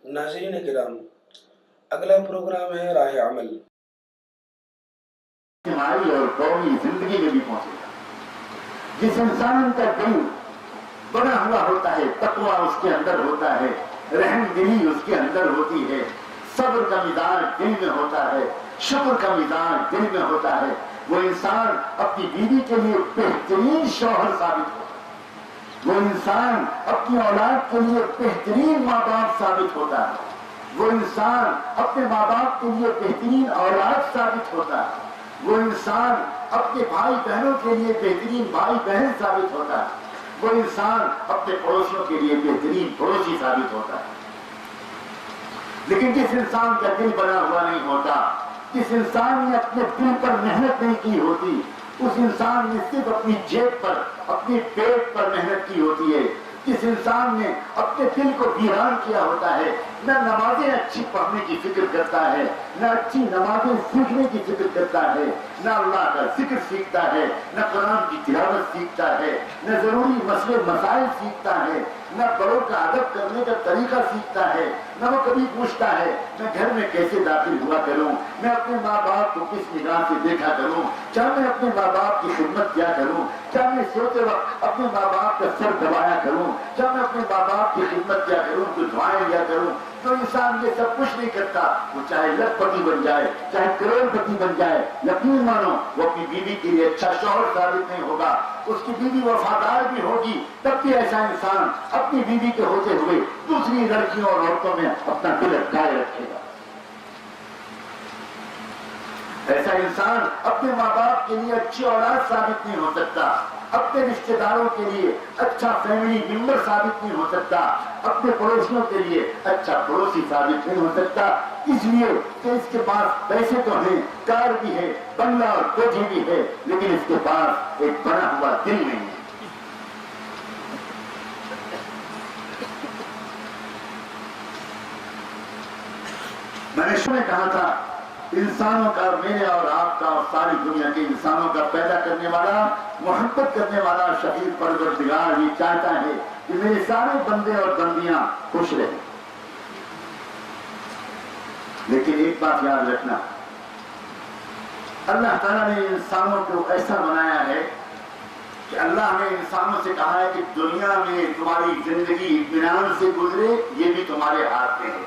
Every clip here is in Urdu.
ناظرین کرام، اگلا پروگرام ہے راہ عمل۔ ہماری اور قومی زندگی میں بھی پہنچے گا۔ جس انسان کا دل بنا ہوا ہوتا ہے، تقوی اس کے اندر ہوتا ہے، رحم دلی اس کے اندر ہوتی ہے، صبر کا مزاج دل میں ہوتا ہے، شکر کا مزاج دل میں ہوتا ہے، وہ انسان اپنی بیوی کے لیے بہترین شوہر ثابت ہوتا ہے، وہ انسان اپنی اولاد کے لیے بہترین ماں باپ ثابت ہوتا ہے، وہ انسان اپنے ماں باپ کے لیے بہترین اولاد ثابت ہوتا ہے، وہ انسان اپنے بھائی بہنوں کے لیے بہترین بھائی بہن ثابت ہوتا ہے، وہ انسان اپنے پڑوسیوں کے لیے بہترین پڑوسی ثابت ہوتا ہے۔ لیکن جس انسان کا دل بنا ہوا نہیں ہوتا، جس انسان نے اپنے دل پر محنت نہیں کی ہوتی، اس انسان نے صرف اپنی جیب پر، اپنے پیٹ پر محنت کی ہوتی ہے، جس انسان نے اپنے دل کو ویران کیا ہوتا ہے، نہ نمازیں اچھی پڑھنے کی فکر کرتا ہے، نہ اچھی نمازیں سیکھنے کی فکر کرتا ہے، نہ اللہ کا ذکر سیکھتا ہے، نہ قرآن کی تلاوت سیکھتا ہے، نہ ضروری مسئلے مسائل سیکھتا ہے، نہ بڑوں کا ادب کرنے کا طریقہ سیکھتا ہے، نہ وہ کبھی پوچھتا ہے میں گھر میں کیسے داخل ہوا کروں، میں اپنے ماں باپ کو کس نگاہ سے دیکھا کروں، کیا میں اپنے ماں باپ کی خدمت کیا کروں، کیا میں سوتے وقت اپنے ماں باپ کا سر دبایا کروں، کیا میں اپنے ماں باپ کی خدمت کیا کروں، تو دعائیں لیا کروں۔ جو انسان یہ سب کچھ نہیں کرتا، وہ چاہے لکھ پتی بن جائے، چاہے کروڑ پتی بن جائے، یقین مانو وہ اپنی بیوی کے لیے اچھا شوہر ثابت نہیں ہوگا۔ اس کی بیوی وفادار بھی ہوگی تب بھی ایسا انسان اپنی بیوی کے ہوتے ہوئے دوسری لڑکیوں اور عورتوں میں اپنا دل اٹکائے رکھے گا۔ ایسا انسان اپنے ماں باپ کے لیے اچھی اولاد ثابت نہیں ہو سکتا، اپنے رشتہ داروں کے لیے اچھا فیملی ممبر ثابت نہیں ہو سکتا، اپنے پڑوسیوں کے لیے اچھا پڑوسی ثابت نہیں ہو سکتا، اس لیے کہ اس کے پاس پیسے تو ہیں، کار بھی ہے، بنگلہ اور کوٹھی بھی ہے، لیکن اس کے پاس ایک بنا ہوا دل نہیں ہے۔ میں نے کہا تھا انسانوں کا، میرے اور آپ کا اور ساری دنیا کے انسانوں کا پیدا کرنے والا، محبت کرنے والا شفیع پروردگار یہ چاہتا ہے کہ میرے سارے بندے اور بندیاں خوش رہیں۔ لیکن ایک بات یاد رکھنا، اللہ تعالیٰ نے انسانوں کو ایسا بنایا ہے کہ اللہ نے انسانوں سے کہا ہے کہ دنیا میں تمہاری زندگی اطمینان سے گزرے یہ بھی تمہارے ہاتھ میں ہے،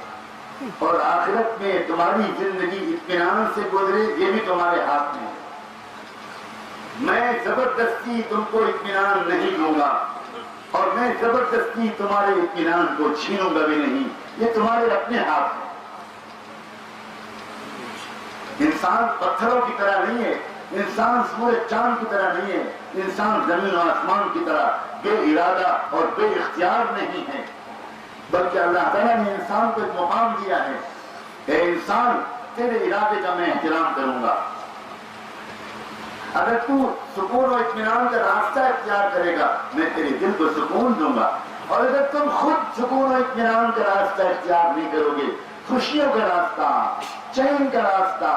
اور آخرت میں تمہاری زندگی اطمینان سے گزرے یہ بھی تمہارے ہاتھ میں ہے۔ میں زبردستی تم کو اطمینان نہیں دوں گا، اور میں زبردستی تمہارے اطمینان کو چھینوں گا بھی نہیں، یہ تمہارے اپنے ہاتھ میں۔ انسان پتھروں کی طرح نہیں ہے، انسان سورج چاند کی طرح نہیں ہے، انسان زمین و آسمان کی طرح بے ارادہ اور بے اختیار نہیں ہے، بلکہ اللہ تعالیٰ نے انسان کو ایک مقام دیا ہے، اے انسان تیرے ارادے کا میں احترام کروں گا، اگر تو سکون و اطمینان کا راستہ اختیار کرے گا میں تیرے دل کو سکون دوں گا، اور اگر تم خود سکون و اطمینان کا راستہ اختیار نہیں کرو گے، خوشیوں کا راستہ، چین کا راستہ،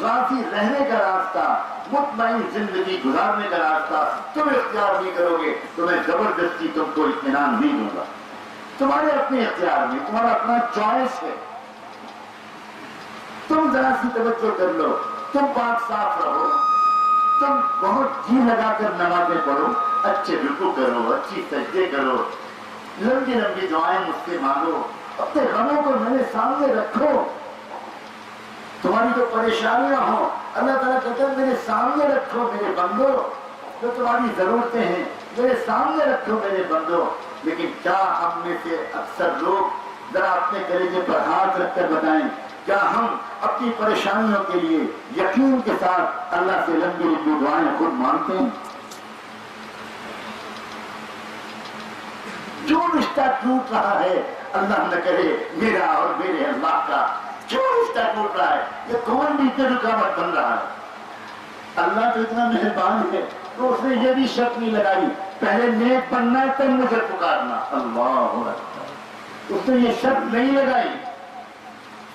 راضی رہنے کا راستہ، مطمئن زندگی گزارنے کا راستہ تم اختیار نہیں کرو گے تو میں زبردستی تم کو اطمینان نہیں دوں گا۔ تمہارے اپنے اختیار میں، تمہارا اپنا چوائس ہے، تم ذرا سی توجہ کر لو، تم پاک صاف رہو، تم بہت جی لگا کر نمازیں پڑھو، اچھے رکوع کرو، اچھی سجدے کرو، لمبی لمبی دعائیں مجھ سے مانگو، اپنے غموں کو میرے سامنے رکھو، تمہاری جو پریشانیاں ہوں اللہ تعالیٰ کہتا ہے میرے سامنے رکھو میرے بندو، جو تمہاری ضرورتیں ہیں میرے سامنے رکھو میرے بندو۔ لیکن کیا ہم میں سے اکثر لوگ ذرا اپنے کلیجے پر ہاتھ رکھ کر بتائیں، کیا ہم اپنی پریشانیوں کے لیے یقین کے ساتھ اللہ سے لمبی لمبی دعائیں خود مانگتے ہیں؟ جو رشتہ ٹوٹ رہا ہے اللہ نہ کرے میرا اور میرے اللہ کا، کیوں رشتہ ٹوٹ رہا ہے؟ یہ کون بھی رکاوٹ بن رہا ہے؟ اللہ تو اتنا مہربان ہے تو اس نے یہ بھی شرط نہیں لگائی پہلے نیک بننا ہے تب مجھے پکارنا، اللہ اکبر، اس نے یہ شرط نہیں لگائی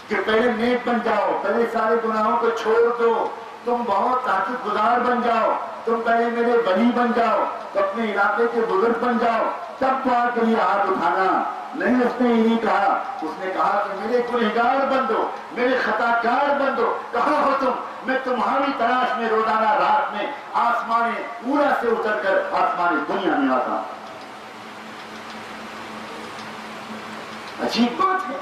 کہ پہلے نیک بن جاؤ، پہلے سارے گناہوں کو چھوڑ دو، تم بہت تحقیق گزار بن جاؤ، تم پہلے میرے ولی بن جاؤ، تو اپنے علاقے کے بزرگ بن جاؤ، تب دعا کے لیے ہاتھ اٹھانا۔ نہیں، اس نے یہ نہیں کہا، اس نے کہا کہ میرے گنہگار بندو، میرے خطا کار بندو، کہاں ہو تم؟ میں تمہاری تلاش میں روزانہ رات میں آسمان اولا سے اتر کر آسمان دنیا میں آتا ہوں۔ عجیب بات ہے،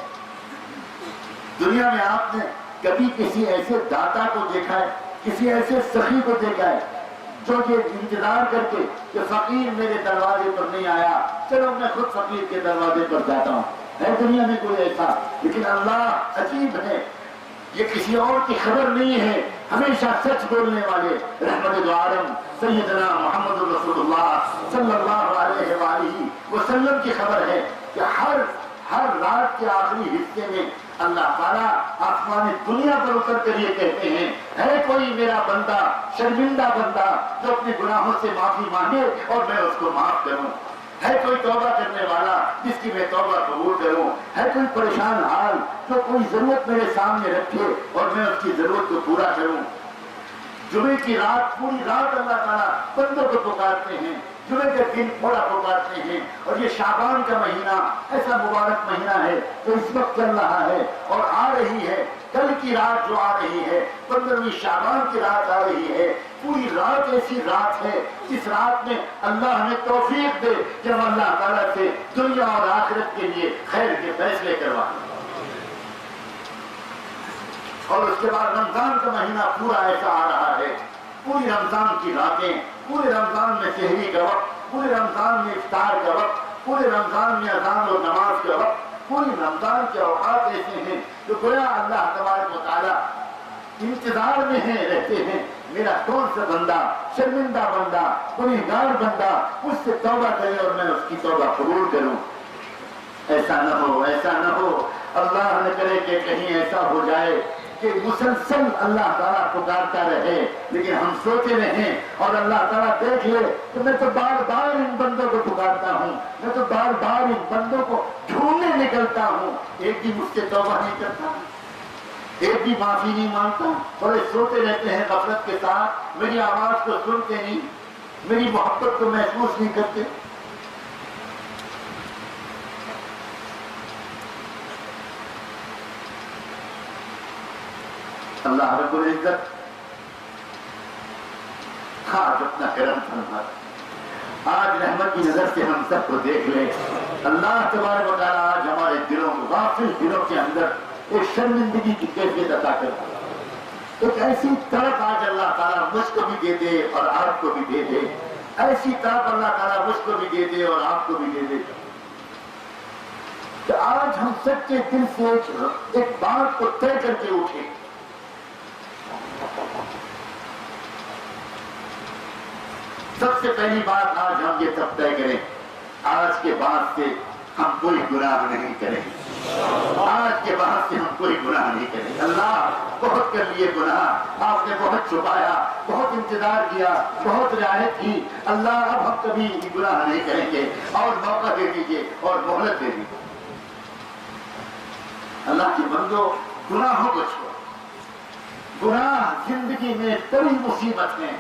دنیا میں آپ نے کبھی کسی ایسے داتا کو دیکھا ہے، کسی ایسے سخی کو دیکھا ہے جو یہ انتظار کر کے کہ فقیر میرے دروازے پر نہیں آیا، چلو میں خود فقیر کے دروازے پر جاتا ہوں؟ ہے دنیا میں کوئی ایسا؟ لیکن اللہ عجیب ہے، یہ کسی اور کی خبر نہیں ہے، ہمیشہ سچ بولنے والے رحمت دو عالم سیدنا محمد رسول اللہ صلی اللہ علیہ وآلہ وسلم کی خبر ہے کہ ہر رات کے آخری حصے میں اللہ تعالیٰ آسمان دنیا پر اتر کر یہ کہتے ہیں، ہے کوئی میرا بندہ، شرمندہ بندہ جو اپنے گناہوں سے معافی مانگے اور میں اس کو معاف کروں؟ ہے کوئی توبہ کرنے والا جس کی میں توبہ قبول کروں؟ ہے کوئی پریشان حال جو کوئی ضرورت میرے سامنے رکھے اور میں اس کی ضرورت کو پورا کروں؟ جمعے کی رات، پوری رات اللہ تعالیٰ بندوں کو پکارتے ہیں، جمعے کے دن تھوڑا پکارتے ہیں، اور یہ شعبان کا مہینہ ایسا مبارک مہینہ ہے جو اس وقت چل رہا ہے اور آ رہی ہے، کل کی رات جو آ رہی ہے 15ویں شعبان کی رات آ رہی ہے، پوری رات ایسی رات ہے اس رات میں اللہ ہمیں توفیق دے کہ ہم اللہ تعالیٰ سے دنیا اور آخرت کے لیے خیر کے فیصلے کروائیں۔ اور اس کے بعد رمضان کا مہینہ پورا ایسا آ رہا ہے، پوری رمضان کی راتیں، پورے رمضان میں سحری کا وقت، پورے رمضان میں افطار کا وقت، پورے رمضان میں اذان اور نماز کا وقت، پوری رمضان کے اوقات ایسے ہیں جو گویا اللہ تبارک و تعالیٰ انتظار میں ہیں، رہتے ہیں میرا کون سا بندہ، شرمندہ بندہ، گنہگار بندہ مجھ سے توبہ کرے اور میں اس کی توبہ قبول کروں۔ ایسا نہ ہو، ایسا نہ ہو، اللہ نہ کرے کہ کہیں ایسا ہو جائے کہ مسلسل اللہ تعالیٰ پکارتا رہے لیکن ہم سوتے رہیں اور اللہ تعالیٰ دیکھ لے کہ میں تو بار بار ان بندوں کو پکارتا ہوں، میں تو بار بار ان بندوں کو ڈھونڈنے نکلتا ہوں، ایک بھی مجھ سے توبہ نہیں کرتا، ایک بھی معافی نہیں مانگتا، بڑے سوتے رہتے ہیں غفلت کے ساتھ، میری آواز کو سنتے نہیں، میری محبت کو محسوس نہیں کرتے۔ اللہ رب العزت آج اپنا کرم فرما، آج رحمت کی نظر سے ہم سب کو دیکھ لے۔ اللہ تبارک و تعالیٰ آج ہمارے دلوں کو، غافل دلوں کے اندر ایک شرمندگی کی کیفیت عطا کر، ایک ایسی طرف آج اللہ تعالیٰ مجھ کو بھی دے دے اور آپ کو بھی دے دے، ایسی طرف اللہ تعالیٰ مجھ کو بھی دے دے اور آپ کو بھی دے دے کہ آج ہم سچے دل سے ایک بات کو طے کر کے اٹھے۔ سب سے پہلی بات آج ہم یہ سب طے کریں، آج کے بعد سے ہم کوئی گناہ نہیں کریں، آج کے بعد سے ہم کوئی گناہ نہیں کریں۔ اللہ بہت کر لیے گناہ، آپ نے بہت چھپایا، بہت انتظار کیا، بہت رعایت کی، اللہ اب ہم کبھی گناہ نہیں کریں گے، اور موقع دے دیجیے اور مہلت دے دیجیے۔ اللہ کی بندو، گناہوں کو چھوڑو، گناہ زندگی میں بڑی مصیبت ہے،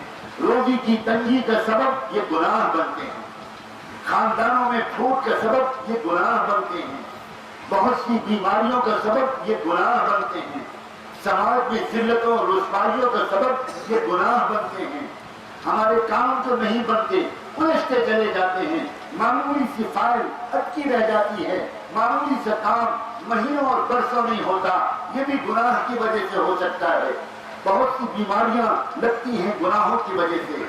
روزی کی تنگی کا سبب یہ گناہ بنتے ہیں، خاندانوں میں پھوٹ کا سبب یہ گناہ بنتے ہیں، بہت سی بیماریوں کا سبب یہ گناہ بنتے ہیں، سماج میں ذلتوں اور رسوائیوں کا سبب یہ گناہ بنتے ہیں، ہمارے کام جو نہیں بنتے الجھتے چلے جاتے ہیں، معمولی سی فائل اٹکی رہ جاتی ہے، معمولی سا کام مہینوں اور برسوں نہیں ہوتا، یہ بھی گناہ کی وجہ سے ہو سکتا ہے۔ بہت سی بیماریاں لگتی ہیں گناہوں کی وجہ سے،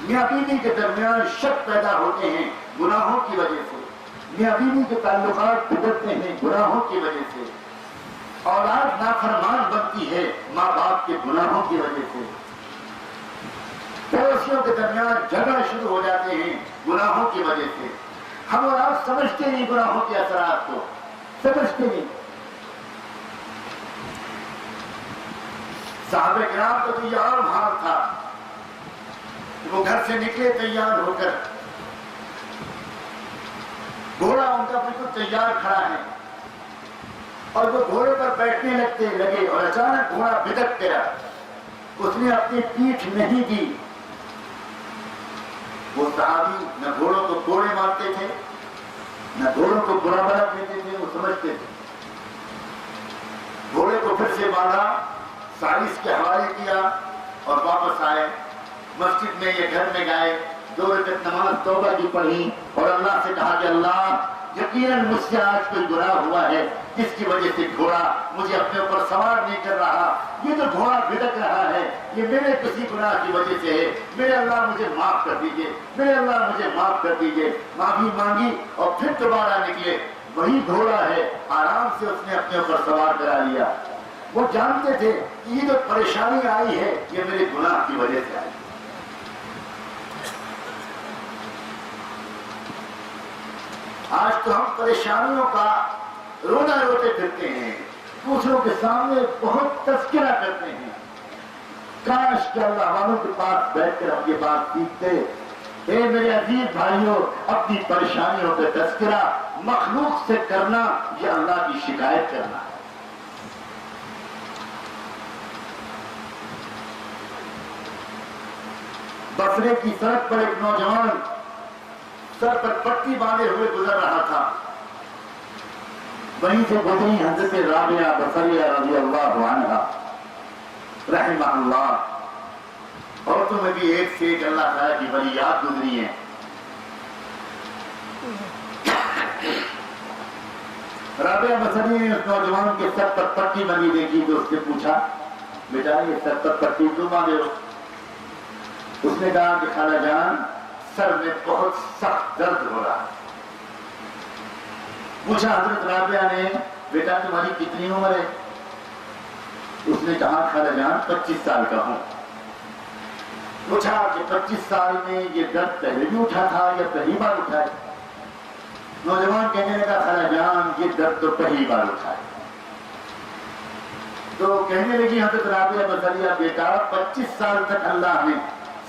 میاں بیوی کے درمیان شک پیدا ہوتے ہیں گناہوں کی وجہ سے، میاں بیوی کے تعلقات بگڑتے ہیں گناہوں کی وجہ سے، اولاد نافرمان بنتی ہے ماں باپ کے گناہوں کی وجہ سے، پڑوسیوں کے درمیان جھگڑے شروع ہو جاتے ہیں گناہوں کی وجہ سے۔ ہم اور آپ سمجھتے نہیں گناہوں کے اثرات کو، سمجھتے نہیں۔ صحابہ کرام کا تو یہ عام حال تھا، وہ گھر سے نکلے تیار ہو کر، گھوڑا ان کا بالکل تیار کھڑا ہے، اور وہ گھوڑے پر بیٹھنے لگے اور اچانک گھوڑا بھٹک گیا، اس نے اپنی پیٹھ نہیں دی۔ وہ صحابی نہ گھوڑوں کو کوڑے مارتے تھے، نہ گھوڑوں کو برا بھلا کہتے تھے، وہ سمجھتے تھے. گھوڑے کو پھر سے باندھا، سائنس کے حوالے کیا اور واپس آئے. مسجد میں یہ گھر میں گئے، 2 رکعت نماز توبہ کی پڑھی اور اللہ سے کہا کہ اللہ یقیناً مجھ سے آج کوئی گناہ ہوا ہے جس کی وجہ سے گھوڑا مجھے اپنے اوپر سوار نہیں کر رہا. یہ جو گھوڑا بھٹک رہا ہے یہ میرے کسی گناہ کی وجہ سے ہے. میرے اللہ مجھے معاف کر دیجئے، میرے اللہ مجھے معاف کر دیجئے. معافی مانگی اور پھر دوبارہ نکلے. وہی گھوڑا ہے، آرام سے اس نے اپنے اوپر سوار کرا لیا. وہ جانتے تھے کہ یہ جو پریشانی آئی ہے یہ میرے گناہ کی وجہ سے آئی. آج تو ہم پریشانیوں کا رونا روتے پھرتے ہیں، دوسروں کے سامنے بہت تذکرہ کرتے ہیں. کاش کہ اللہ والوں کے پاس بیٹھ کر ہم یہ بات سیکھتے. اے میرے عزیز بھائیوں، اپنی پریشانیوں پہ تذکرہ مخلوق سے کرنا یہ اللہ کی شکایت کرنا ہے. بصرے کی سڑک پر ایک نوجوان سر پر پٹی باندھے ہوئے گزر رہا تھا. وہیں سے گزری حضرت رابعہ بصریہ رضی اللہ عنہا رحمہ اللہ. عورتوں میں بھی ایک سے ایک اللہ تعالیٰ کی ولیات گزری ہیں. رابعہ بصریہ نے اس نوجوان کے سر پر پٹی بندھی دیکھی تو اس سے پوچھا بیٹا یہ سر پر پٹی کیوں باندھے ہو؟ اس نے کہا کہ خالہ جان سر میں بہت سخت درد ہو رہا ہے. پوچھا حضرت رابعہ نے بیٹا تمہاری کتنی عمر ہے؟ اس نے کہا خالہ جان 25 سال کا ہوں. پوچھا کہ 25 سال میں یہ درد پہلے بھی اٹھا تھا یا پہلی بار اٹھا ہے؟ نوجوان کہنے لگا خالہ جان یہ درد تو پہلی بار اٹھا ہے. تو کہنے لگی حضرت رابعہ بصریہ بیٹا 25 سال تک اللہ نے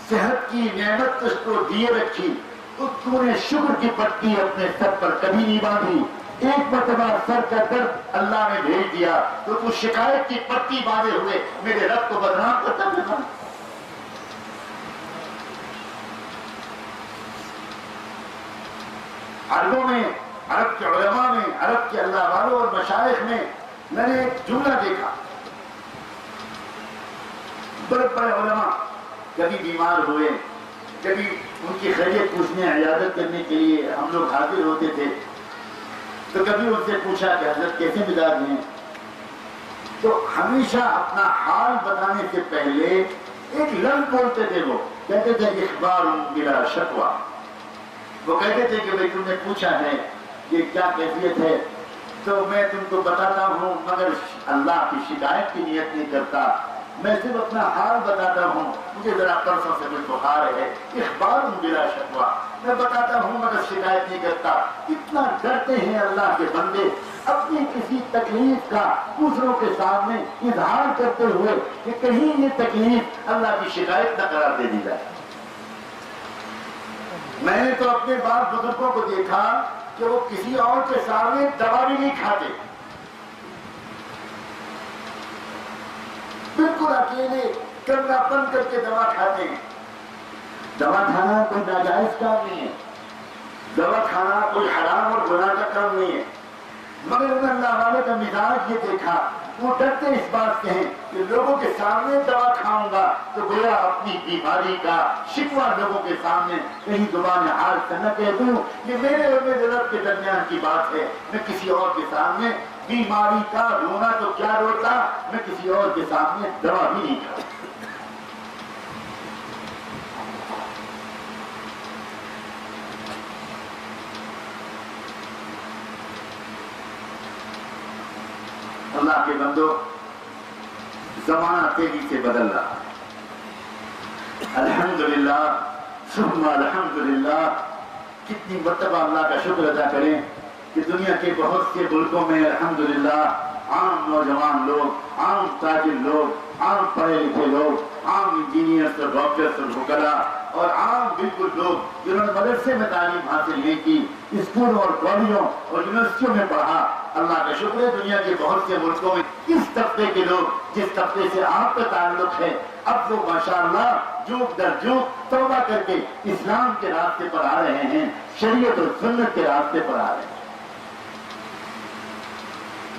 صحت کی نعمت تجھ کو دیے رکھی تو تو نے شکر کی پٹی اپنے سر پر کبھی نہیں باندھی. ایک مرتبہ سر کا درد اللہ نے بھیج دیا تو تو شکایت کی پٹی باندھے ہوئے میرے رب کو بدنام کرتا پھرتا. عربوں میں، عرب کے علماء میں، عرب کے اللہ والوں اور مشائخ میں میں نے ایک جملہ دیکھا. بڑے بڑے علماء کبھی بیمار ہوئے، کبھی ان کی خیریت پوچھنے عیادت کرنے کے لیے ہم لوگ حاضر ہوتے تھے تو کبھی ان سے پوچھا کہ حضرت کیسے مزاج ہیں؟ تو ہمیشہ اپنا حال بتانے سے پہلے ایک لفظ بولتے تھے. وہ کہتے تھے اخبار بلا شکوہ. وہ کہتے تھے کہ بھئی تم نے پوچھا ہے کہ کیا کیفیت ہے تو میں تم کو بتاتا ہوں مگر اللہ کی شکایت کی نیت نہیں کرتا، میں صرف اپنا حال بتاتا ہوں. مجھے ذرا پرسوں سے کوئی بخار ہے، اخبار بلا شکوہ، میں بتاتا ہوں مگر شکایت نہیں کرتا. اتنا ڈرتے ہیں اللہ کے بندے اپنی کسی تکلیف کا دوسروں کے سامنے اظہار کرتے ہوئے کہ کہیں یہ تکلیف اللہ کی شکایت نہ قرار دے دی جائے. میں نے تو اپنے بعض بزرگوں کو دیکھا کہ وہ کسی اور کے سامنے دوا بھی نہیں کھاتے، بالکل اکیلے کمرہ بند کر کے دوا کھاتے ہیں. دوا کھانا کوئی ناجائز کام نہیں ہے، دوا کھانا کوئی حرام اور گناہ کا کام نہیں ہے. مگر ان اللہ والے کا مزاج یہ دیکھا وہ ڈرتے اس بات سے ہیں کہ لوگوں کے سامنے دوا کھاؤں گا تو گویا اپنی بیماری کا شکوہ لوگوں کے سامنے کہیں زبان حال سے نہ کہہ دوں. یہ میرے اور میرے رب کے درمیان کی بات ہے. میں کسی اور کے سامنے بیماری کا رونا تو کیا روتا، میں کسی اور کے سامنے دوا بھی نہیں کھاتا. اللہ کے بندو زمانہ تیزی سے بدل رہا ہے. الحمدللہ ثم الحمدللہ. کتنی مرتبہ اللہ کا شکر ادا کریں کہ دنیا کے بہت سے ملکوں میں الحمدللہ عام نوجوان لوگ، عام تاجر لوگ، عام پڑھے لکھے لوگ، عام انجینئرز اور ڈاکٹرز اور وکلاء اور عام بالکل لوگ جنہوں نے مدرسے میں تعلیم حاصل نہیں کی، اسکولوں اور کالجوں اور یونیورسٹیوں میں پڑھا، اللہ کا شکر ہے دنیا کے بہت سے ملکوں میں اس طبقے کے لوگ جس طبقے سے آپ کا تعلق ہے اب وہ ماشاءاللہ جھوک در جھوک توبہ کر کے اسلام کے راستے پر آ رہے ہیں، شریعت اور سنت کے راستے پر آ رہے ہیں۔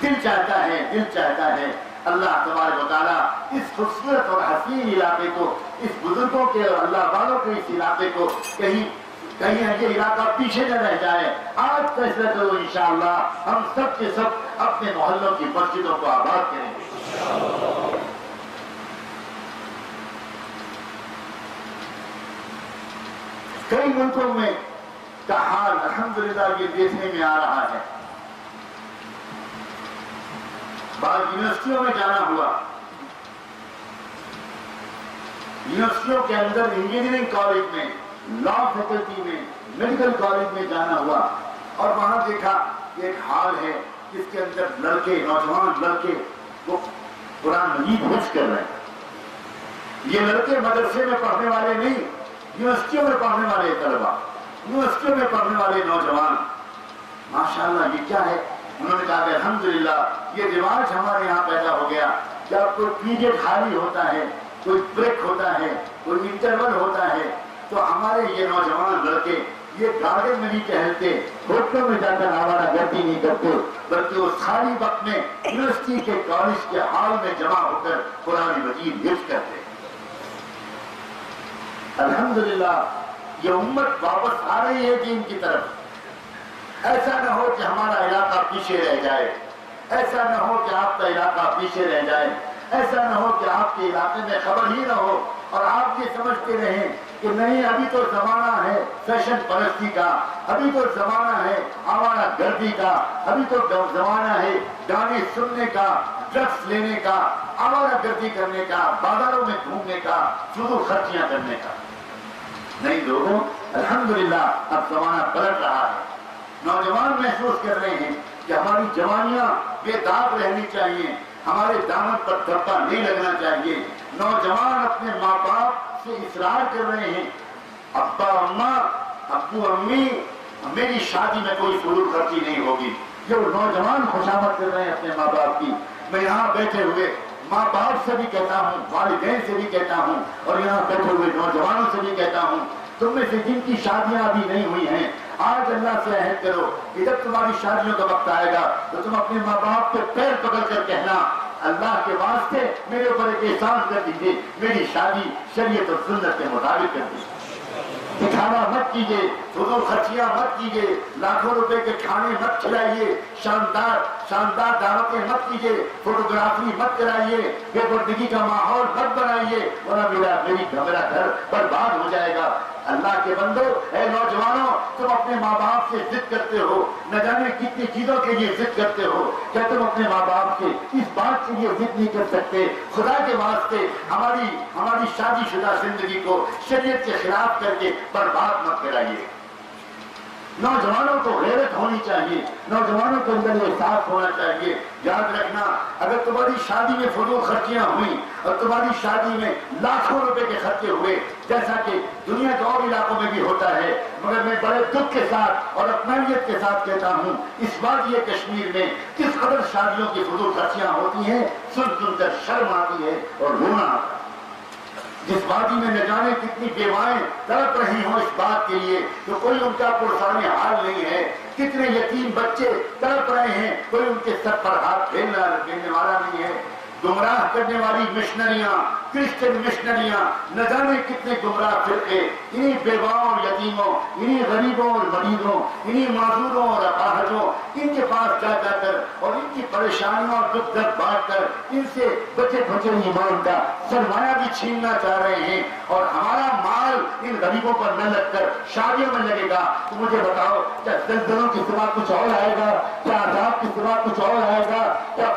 دل چاہتا ہے اللہ تبارک و تعالیٰ اس خوبصورت اور حسین علاقے کو، اس بزرگوں کے اور اللہ والوں کے اس علاقے کو کہیں یہ علاقہ پیچھے نہ رہ جائے۔ آج فیصلہ کرو انشاءاللہ ہم سب کے سب اپنے محلوں کی مسجدوں کو آباد کریں گے۔ کئی ملکوں میں کا حال الحمدللہ یہ دیکھنے میں آ رہا ہے۔ بعض یونیورسٹیوں میں جانا ہوا، یونیورسٹیوں کے اندر انجینئرنگ کالج میں، لا فیکلٹی میں، میڈیکل کالج میں جانا ہوا اور وہاں دیکھا کہ ایک حال ہے جس کے اندر لڑکے، نوجوان لڑکے وہ قرآن مجید حفظ کر رہے ہیں۔ یہ لڑکے مدرسے میں پڑھنے والے نہیں، یونیورسٹیوں میں پڑھنے والے طلبا، یونیورسٹیوں میں پڑھنے والے نوجوان، ماشاءاللہ یہ کیا ہے؟ انہوں نے کہا کہ الحمدللہ یہ رواج ہمارے یہاں پیدا ہو گیا، جب کوئی پیریڈ خالی ہوتا ہے، کوئی بریک ہوتا ہے، کوئی انٹرول ہوتا ہے تو ہمارے یہ نوجوان لڑکے یہ گارڈن میں نہیں ٹہلتے، ہوٹلوں میں جا کر آوارہ گردی نہیں کرتے، بلکہ وہ خالی وقت میں یونیورسٹی کے کالج کے ہال میں جمع ہو کر قرآن مجید حفظ کرتے۔ الحمدللہ یہ امت واپس آ رہی ہے دین کی طرف۔ ایسا نہ ہو کہ ہمارا علاقہ پیچھے رہ جائے، ایسا نہ ہو کہ آپ کا علاقہ پیچھے رہ جائے، ایسا نہ ہو کہ آپ کے علاقے میں خبر ہی نہ ہو اور آپ یہ سمجھتے رہیں کہ نہیں ابھی تو زمانہ ہے فیشن پرستی کا، ابھی تو زمانہ ہے آوارہ گردی کا، ابھی تو زمانہ ہے گانے سننے کا، ڈرگس لینے کا، آوارہ گردی کرنے کا، بازاروں میں گھومنے کا، فضول خرچیاں کرنے کا۔ نہیں لوگوں، الحمدللہ اب زمانہ پلٹ رہا ہے۔ نوجوان محسوس کر رہے ہیں کہ ہماری جوانیاں بے داغ رہنی چاہیے، ہمارے دامن پر دھبا نہیں لگنا چاہیے۔ نوجوان اپنے ماں باپ سے اصرار کر رہے ہیں، ابا اماں، ابو امی، میری شادی میں کوئی فضول خرچی نہیں ہوگی۔ جو نوجوان خوشامد کر رہے ہیں اپنے ماں باپ کی، میں یہاں بیٹھے ہوئے ماں باپ سے بھی کہتا ہوں، والدین سے بھی کہتا ہوں اور یہاں بیٹھے ہوئے نوجوانوں سے بھی کہتا ہوں، تم میں سے جن کی شادیاں ابھی نہیں ہوئی ہیں آج اللہ سے عہد کرو کہ جب تمہاری شادیوں کا وقت آئے گا تو تم اپنے ماں باپ کے پیر پکڑ کر کہنا اللہ کے واسطے میرے اوپر ایک احسان کر دیجیے، میری شادی شریعت اور سنت کے مطابق کر دیجیے۔ دکھاوا مت کیجیے، فضول خرچیاں مت کیجیے، لاکھوں روپے کے کھانے مت کھلائیے، شاندار دعوتیں مت کیجیے، فوٹوگرافی مت کرائیے، بے پردگی کا ماحول مت بنائیے ورنہ میرا گھر برباد ہو جائے گا۔ اللہ کے بندو، اے نوجوانوں، تم اپنے ماں باپ سے ضد کرتے ہو، نہ جانے کتنی چیزوں کے لیے ضد کرتے ہو، کیا تم اپنے ماں باپ سے اس بات کے لیے ضد نہیں کر سکتے؟ خدا کے واسطے ہماری شادی شدہ زندگی کو شریعت کے خلاف کر کے برباد مت کرائیے۔ نوجوانوں کو غیرت ہونی چاہیے، نوجوانوں کے اندر یہ احساس ہونا چاہیے۔ یاد رکھنا، اگر تمہاری شادی میں فضول خرچیاں ہوئیں اور تمہاری شادی میں لاکھوں روپے کے خرچے ہوئے، جیسا کہ دنیا کے اور علاقوں میں بھی ہوتا ہے، مگر میں بڑے دکھ کے ساتھ اور اپنائیت کے ساتھ کہتا ہوں اس وادی کشمیر میں کس قدر شادیوں کی فضول خرچیاں ہوتی ہیں، سن کر شرم آتی ہے اور رونا آتا ہے۔ جس وادی میں نہ جانے کتنی بیوائیں تڑپ رہی ہوں اس بات کے لیے تو کوئی ان کا پرسان حال نہیں ہے، کتنے یتیم بچے تڑپ رہے ہیں، کوئی ان کے سر پر ہاتھ پھیرنے والا نہیں ہے۔ گمراہ کرنے والی مشنریاں، کرسچن مشنریاں، نہ جانے کتنے گمراہ فرقے انہی بیواؤں اور یتیموں، انہی غریبوں اور مریضوں، انہی معذوروں اور اپاہجوں ان کے پاس جا کر اور ان کی پریشانیوں اور دکھ درد بانٹ کر ان سے بچے بچے ایمان کا سرمایہ بھی چھیننا چاہ رہے ہیں، اور ہمارا مال ان غریبوں پر نہ لگ کر شادیوں میں لگے گا تو مجھے بتاؤ کیا زلزلوں کی سوا کچھ اور آئے گا؟ کیا عذاب کی سوا کچھ اور آئے گا؟ کیا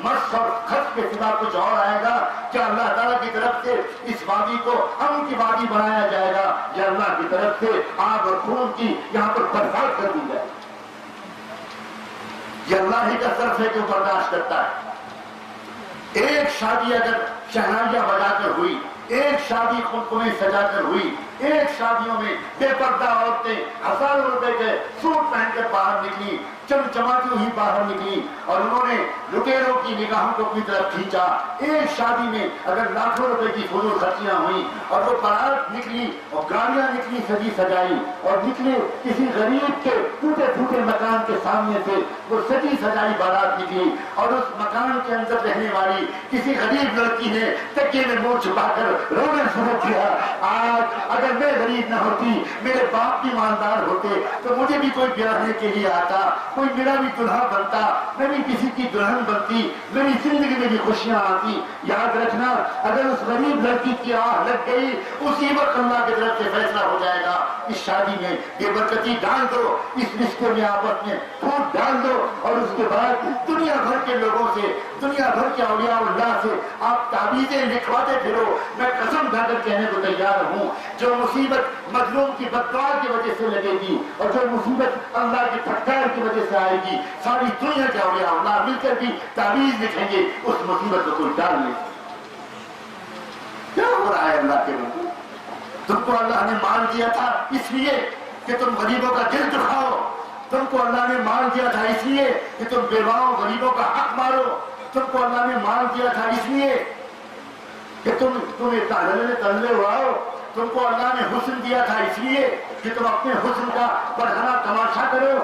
مس اور خط کے سوا کچھ اور آئے گا؟ کیا اللہ تعالیٰ کی طرف سے اس وادی کو امن کی وادی بنایا جائے گا یا اللہ کی طرف سے آگ اور خون کی یہاں پر برسات کر دی جائے؟ یہ اللہ ہی کا صرف ہے جو برداشت کرتا ہے۔ ایک شادی اگر شہنائیاں بجا کر ہوئی، ایک شادی خود کو سجا کر ہوئی، ایک شادیوں میں بے پردہ عورتیں ہزاروں روپے کے سوٹ پہن کر باہر نکلی، چمچماتی ہوئی باہر نکلی اور انہوں نے لٹیروں کی نگاہوں کو اپنی طرف کھینچا۔ ایک شادی میں اگر لاکھوں روپے کی فضول خرچیاں ہوئیں اور وہ بارات نکلی اور گاڑیاں نکلی سجی سجائی اور نکلے کسی غریب کے ٹوٹے پھوٹے مکان کے سامنے سے وہ سجی سجائی بارات نکلی اور اس مکان کے اندر رہنے والی کسی غریب لڑکی نے تکیے میں منہ چھپا کر رونا شروع کیا، آج اگر میں غریب نہ ہوتی، میرے باپ بھی مالدار ہوتے تو مجھے بھی کوئی بیاہنے کے لیے آتا، کوئی میرا بھی دلہا بنتا، میں بھی کسی کی دلہن بنتی، میری زندگی میں بھی خوشیاں آتی۔ یاد رکھنا اگر اس غریب لڑکی کی آہ لگ گئی اسی وقت اللہ کی طرف سے فیصلہ ہو جائے گا، اس شادی میں بے برکتی ڈال دو، اس رشتے میں آپس میں پھوٹ ڈال دو اور اس کے بعد دنیا بھر کے لوگوں سے، دنیا بھر کے اولیاء اللہ سے آپ تعویذیں لکھواتے پھرو۔ میں قسم کھا کر کہنے کو تیار ہوں، جو مصیبت مظلوم کی بددعا کی وجہ سے لگے گی اور جو مصیبت اللہ کی پھٹکار کی وجہ سے آئے گی، ساری دنیا کے اولیاء اللہ مل کر بھی تعویذ لکھیں گے اس مصیبت کو کوئی ٹال نہیں۔ کیا ہو رہا ہے اللہ کے بندے؟ تم کو اللہ نے مال دیا تھا اس لیے کہ تم غریبوں کا دل دکھاؤ، تم کو اللہ نے مال دیا تھا اس لیے کہ تم بیواؤں غریبوں کا حق مارو، تم کو اللہ نے مال دیا تھا اس لیے کہ تم تنلے اڑاؤ، تم کو اللہ نے حسن دیا تھا اس لیے کہ تم اپنے حسن کا برہنہ تماشا کرو،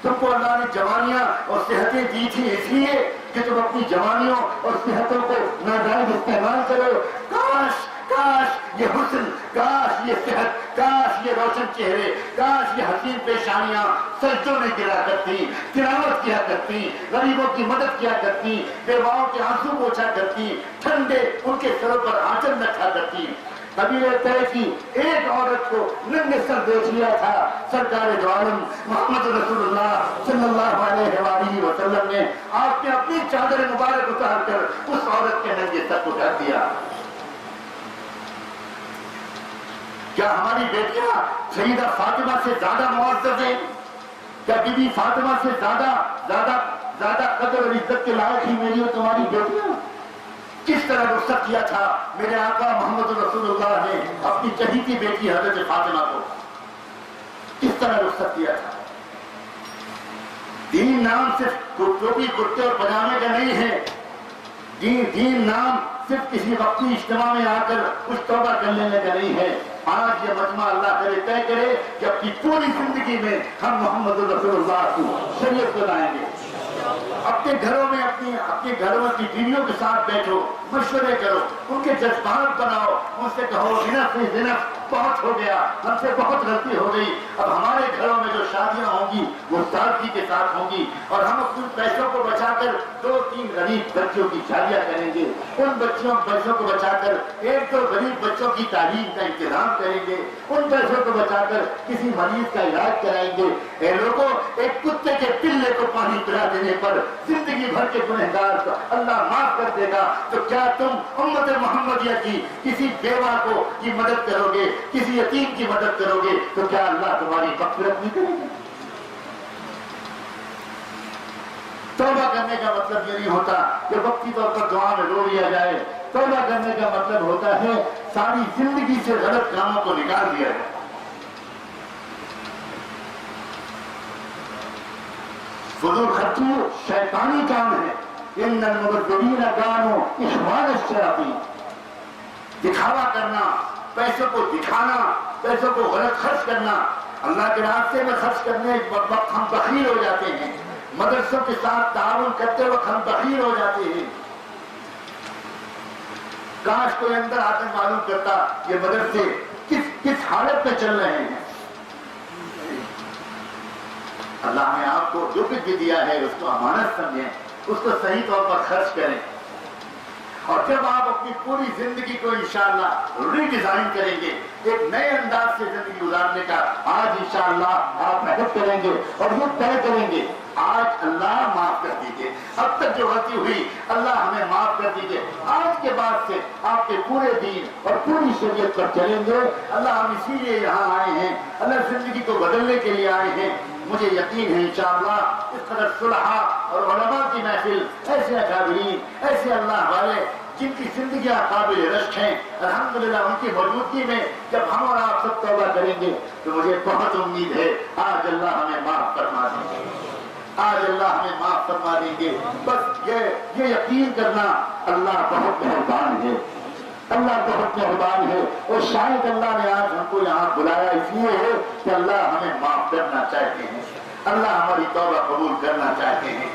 تم کو اللہ نے جوانیاں اور صحتیں دی تھی اس لیے کہ تم اپنی جوانیوں اور صحتوں کو ناجائز استعمال کرو۔ کاش کاش یہ حسن، کاش یہ صحت، کاش یہ روشن چہرے، کاش یہ حسین پیشانیاں سجدوں میں گرا کرتی، تلاوت کیا کرتی، غریبوں کی مدد کیا کرتی، بیواؤں کے آنسو پوچھا کرتی، ٹھنڈے ان کے سروں پر آنچل رکھا کرتی۔ قبیلہ طے کی ایک عورت کو ننگے سر بیچ لیا تھا سرکار دو عالم محمد رسول اللہ صلی اللہ علیہ وآلہ وسلم نے، آپ نے اپنی چادر مبارک اتار کر اس عورت کے ننگے سر کو ڈھک دیا۔ کیا ہماری بیٹیاں سیدہ فاطمہ سے زیادہ معزز ہیں؟ کیا بی بی فاطمہ سے زیادہ قدر اور عزت کے لائق ہی میری اور تمہاری بیٹیاں؟ کس طرح رخصت کیا تھا میرے آقا محمد رسول اللہ نے اپنی چہیتی بیٹی حضرت فاطمہ کو، کس طرح رخصت کیا تھا۔ دین نام صرف ٹوپی کرتے اور پجامے کا نہیں ہے، دین نام صرف کسی وقتی اجتماع میں آ کر کچھ توبہ کر لینے کا نہیں ہے۔ آج یہ مجمع اللہ کرے طے کرے کہ اپنی پوری زندگی میں ہم محمد رسول اللہ کی شریعت کو لائیں گے۔ اپنے گھروں میں اپنے گھروں کی بیویوں کے ساتھ بیٹھو، مشورے کرو، ان کے جذبات بناؤ، ان سے کہو زنف بہت ہو گیا، ہم سے بہت غلطی ہو گئی، اب ہمارے گھروں میں جو شادیاں ہوں گی وہ سادگی کے ساتھ ہوں گی اور ہم اپنے پیسوں کو بچا کر 2-3 غریب بچوں کی شادیاں کریں گے، ان پیسوں کو بچا کر 1-2 غریب بچوں کی تعلیم کا انتظام کریں گے، ان پیسوں کو بچا کر کسی مریض کا علاج کرائیں گے۔ اے لوگوں، ایک کتے کے پلے کو پانی پلا دینے پر زندگی بھر کے گنہگار کو اللہ معاف کر دے گا، تو کیا تم امت محمدیہ کی کسی بیوہ کو کی مدد کرو گے، کسی یتیم کی مدد کرو گے تو کیا اللہ تمہاری مغفرت نہیں کرے گا؟ توبہ کرنے کا مطلب یہ نہیں ہوتا کہ وقتی طور پر دعا میں رو لیا جائے، توبہ کرنے کا مطلب ہوتا ہے ساری زندگی سے غلط کاموں کو نکال دیا جائے۔ فضول خرچی شیطانی کام ہے۔ ان المبذرین کانوا اخوان الشیاطین، دکھاوا کرنا، پیسوں کو دکھانا، پیسوں کو غلط خرچ کرنا، اللہ کے راستے میں خرچ کرنے وقت ہم بخیل ہو جاتے ہیں، مدرسوں کے ساتھ تعاون کرتے وقت ہم بخیل ہو جاتے ہیں۔ کاش کوئی اندر آ کر معلوم کرتا یہ مدرسے کس حالت میں چل رہے ہیں۔ اللہ نے آپ کو جو کچھ بھی دیا ہے اس کو امانت سمجھیں، اس کو صحیح طور پر خرچ کریں، اور جب آپ اپنی پوری زندگی کو انشاءاللہ ری ڈیزائن کریں گے، ایک نئے انداز سے زندگی گزارنے کا آج انشاءاللہ آپ محنت کریں گے اور یہ طے کریں گے آج اللہ معاف کر دیجئے، اب تک جو غلطی ہوئی اللہ ہمیں معاف کر دیجئے، آج کے بعد سے آپ کے پورے دین اور پوری شریعت پر چلیں گے۔ اللہ ہم اسی لیے یہاں آئے ہیں، اللہ زندگی کو بدلنے کے لیے آئے ہیں۔ مجھے یقین ہے انشاءاللہ اس قدر صلحاء اور علماء کی محفل، ایسے اکابرین، ایسے اللہ والے جن کی زندگیاں قابل رشک ہیں، الحمدللہ ان کی موجودگی میں جب ہم اور آپ سب توبہ کریں گے تو مجھے بہت امید ہے آج اللہ ہمیں معاف فرما دیں گے، آج اللہ ہمیں معاف فرما دیں گے۔ بس یہ یقین کرنا اللہ بہت مہربان ہے، اللہ بہت مہربان ہے، اور شاید اللہ نے آج ہم کو یہاں بلایا اس لیے ہے کہ اللہ ہمیں معاف کرنا چاہتے ہیں، اللہ ہماری توبہ قبول کرنا چاہتے ہیں۔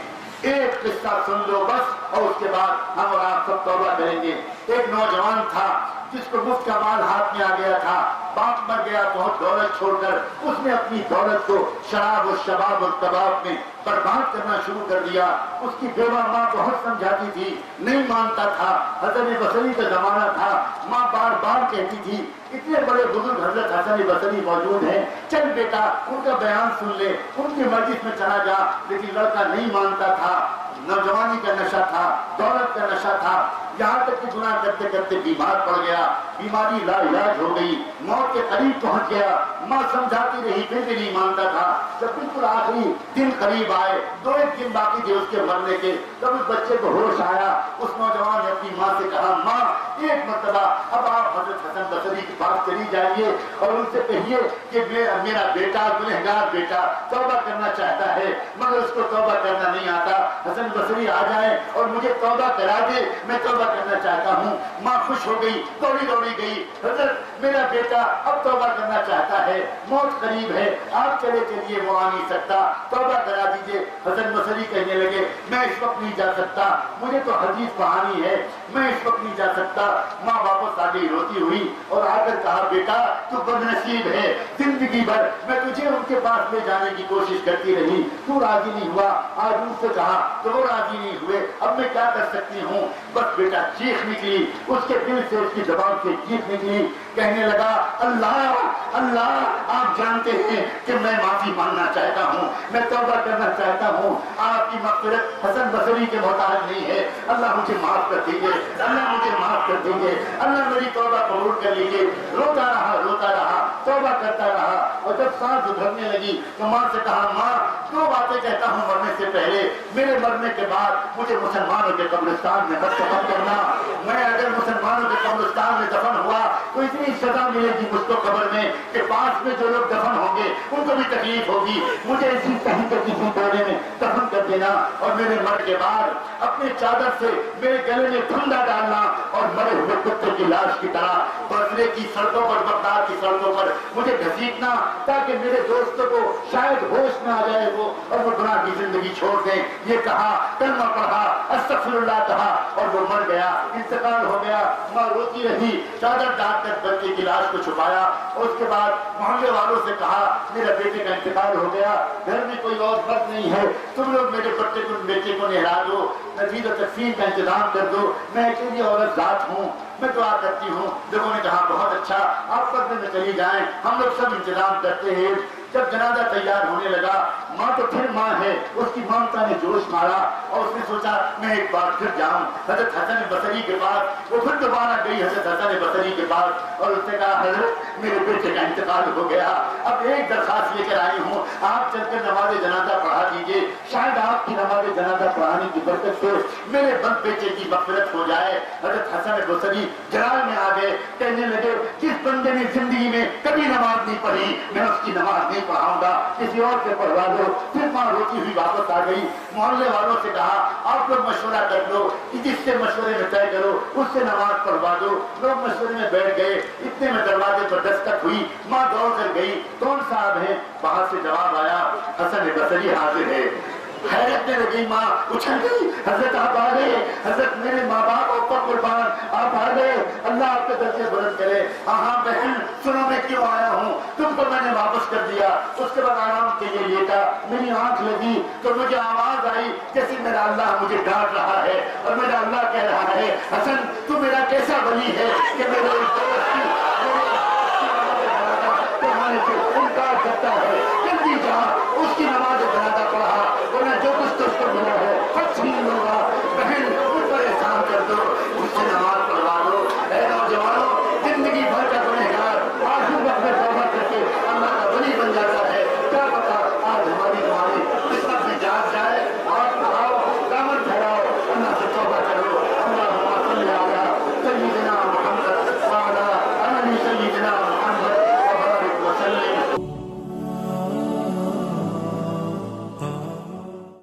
ایک قصہ سن لو بس، اور اس کے بعد ہم اور آپ سب توبہ کریں گے۔ ایک نوجوان تھا جس کو مفت کا مال ہاتھ میں آ گیا تھا، باپ مر گیا بہت دولت چھوڑ کر، اس نے اپنی دولت کو شراب اور شباب اور کباب میں برباد کرنا شروع کر دیا۔ اس کی بیوہ ماں بہت سمجھاتی تھی، نہیں مانتا تھا، حسن بصری کا زمانہ تھا، ماں بار بار کہتی تھی، اتنے بڑے بزرگ حضرت حسن بصری موجود ہیں، چل بیٹا ان کا بیان سن لے، ان کی مجلس میں چلا جا، لیکن لڑکا نہیں مانتا تھا۔ نوجوانی کا نشہ تھا، دولت کا نشہ تھا، یہاں تک کہ گناہ کرتے کرتے بیمار پڑ گیا، بیماری لا علاج ہو گئی، موت کے قریب پہنچ گیا۔ ماں سمجھاتی رہی پھر بھی نہیں مانتا تھا۔ جب بالکل آخری دن قریب آئے، 2-1 دن باقی تھے اس کے مرنے کے، تب اس بچے کو ہوش آیا۔ اس نوجوان نے اپنی ماں سے کہا، ماں ایک مرتبہ اب آپ حضرت حسن بصری کے پاس چلی جائیے اور ان سے کہیے کہ میرا بیٹا گنہگار بیٹا توبہ کرنا چاہتا ہے مگر اس کو توبہ کرنا نہیں آتا، حسن بصری آ جائے اور مجھے توبہ کرا دے، میں توبہ کرنا چاہتا ہوں۔ ماں خوش ہو گئی، دوڑی گئی، حضرت میرا بیٹا اب توبہ کرنا چاہتا ہے، موت قریب ہے، آپ چلے چلیے، وہ آ نہیں سکتا، توبہ کرا دیجئے۔ حسن بصری کہنے لگے، میں اس وقت نہیں جا سکتا، مجھے تو حدیث پڑھانی ہے، میں اس وقت نہیں جا سکتا۔ ماں واپس آ گئی روتی ہوئی اور آ کر کہا، بیٹا تو بدنصیب ہے، زندگی بھر میں تجھے ان کے پاس لے جانے کی کوشش کرتی رہی، تو راضی نہیں ہوا، آج ان سے کہا تو وہ راضی نہیں ہوئے، اب میں کیا کر سکتی ہوں؟ بس بیٹا چیخ نکلی، اس کے دل سے، اس کی زبان سے چیخ نکلی، کہنے لگا، اللہ اللہ آپ جانتے ہیں کہ میں معافی مانگنا چاہتا ہوں، میں توبہ کرنا چاہتا ہوں، آپ کی مغفرت حسن بصری کے محتاج نہیں ہے، اللہ مجھے معاف کر دیجیے، اللہ مجھے معاف کر دیجیے، اللہ میری توبہ قبول کر لیجیے۔ روتا رہا، توبہ کرتا رہا، اور جب سانس ابھرنے لگی تو ماں سے کہا، ماں 2 باتیں کہتا ہوں مرنے سے پہلے، میرے مرنے کے بعد مجھے مسلمانوں کے قبرستان میں مت دفن کرنا، میں اگر مسلمانوں کے قبرستان میں دفن ہوا تو اتنی سزا ملے گی مجھ کو قبر میں کہ پاس میں جو لوگ دفن ہوں گے ان کو بھی تکلیف ہوگی، مجھے اسی کہیں پر کسی کونے میں دفن کر دینا، اور میرے مر کے بعد اپنے چادر سے میرے گلے میں پھندا ڈالنا، اور مرے ہوئے کتے کی لاش کی طرح بصرے کی سڑکوں پر، بغداد کی سڑکوں پر مجھے گھسیٹنا، تاکہ میرے دوستوں کو شاید ہوش میں آ جائے وہ اور وہ گناہ کی زندگی چھوڑ دیں۔ یہ کہا، کلمہ پڑھا، استغفر اللہ کہا، اور وہ مر گیا، انتقال ہو گیا۔ ماں روتی رہی، چادر ڈال کر بچے کی لاش کو چھپایا، اور اس کے بعد محلے والوں سے کہا، میرا بیٹے کا انتقال ہو گیا، گھر میں کوئی اور مرد نہیں ہے، تم لوگ میرے بیٹے کو نہلا دو، نزید و تقسیم کا انتظام کر دو، میں اکیلی عورت ذات ہوں، میں دعا کرتی ہوں۔ لوگوں نے کہا، بہت اچھا، آپ پردے میں چلی جائیں، ہم لوگ سب انتظام کرتے ہیں۔ جب جنازہ تیار ہونے لگا، ماں تو پھر ماں ہے، اس کی مامتا نے جوش مارا اور اس نے سوچا میں ایک بار پھر جاؤں حضرت حسن بصری کے پاس۔ وہ پھر دوبارہ گئی حضرت حسن بصری کے پاس اور اس نے کہا، حضرت میرے بیٹے کا انتقال ہو گیا، اب ایک درخواست لے کر آئی ہوں، آپ چل کر نماز جنازہ پڑھا دیجیے، شاید آپ کی نماز جنازہ پڑھانے کی برکت سے میرے بند بیٹے کی مغفرت ہو جائے۔ حضرت حسن بصری جلال میں آ گئے، کہنے لگے، جس بندے نے زندگی میں کبھی نماز نہیں پڑھی میں اس کی نماز نہیں پڑھاؤں گا، کسی اور سے پڑھوا دو۔ پھر ماں روتی ہوئی واپس آ گئی، محلے والوں سے کہا، آپ لوگ مشورہ کر لو، جس سے مشورے میں طے کرو اس سے نماز پڑھوا دو۔ لوگ مشورے میں بیٹھ گئے، اتنے میں دروازے پر دستک ہوئی، ماں دوڑ کر گئی، کون صاحب ہے؟ باہر سے جواب آیا، حسن بصری حاضر ہے۔ حیرت میں لگی ماں، اچھل گئی، حضرت آپ آ گئے، حضرت میرے ماں باپ آپ پر قربان، آپ آ گئے، اللہ آپ کے درجے بلند کرے۔ ہاں بہن سنو میں کیوں آیا ہوں، تم کو میں نے واپس کر دیا۔ اس کے بعد آرام کے لیے لیٹا، میری آنکھ لگی تو مجھے آواز آئی جیسے میرا اللہ مجھے ڈانٹ رہا ہے، اور میرا اللہ کہہ رہا ہے، حسن تو میرا کیسا ولی ہے کہ میرے دوست کی تمہارے سے انکار کرتا ہے۔